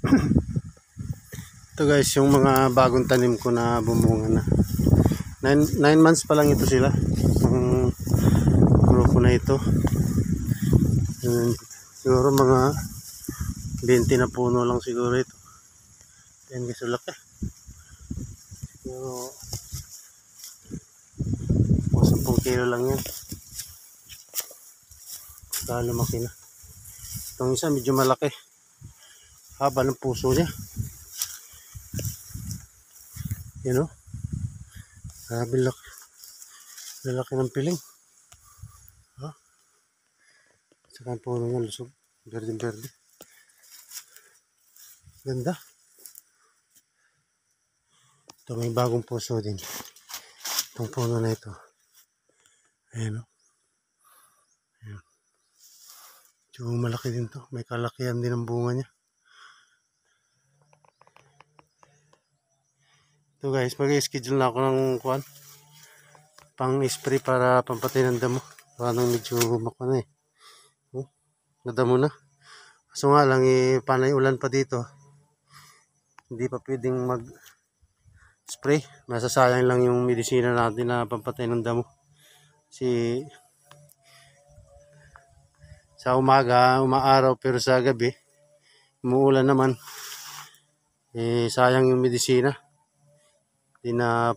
Ito guys, yung mga bagong tanim ko na bumunga na. 9 months pa lang ito sila. Ang grupo na ito. Siguro mga 20 na puno lang siguro ito. Yan guys, laki. Siguro 10 kilo lang yan. Kaya lumaki na. Itong isa medyo malaki. Haba ng puso niya. Yan o. Grabe laki. Lalaki ng piling. Ha? Saka ang puno niya lusog. Berde-berde. Ganda. Ito may bagong puso din. Itong puno na ito. Ayan o. Ayan. Medyo malaki din to. May kalakihan din ang bunga niya. Ito guys, mag-schedule na ako ng kuwan. Pang-spray para pampatay ng damo. Parang medyo mako na eh. Nadamo na. Kaso nga lang panay ulan pa dito. Hindi pa pwedeng mag-spray. Masasayang lang yung medisina natin na pampatay ng damo. Kasi sa umaga, umaaraw pero sa gabi, umuulan naman. Sayang yung medisina. Hindi na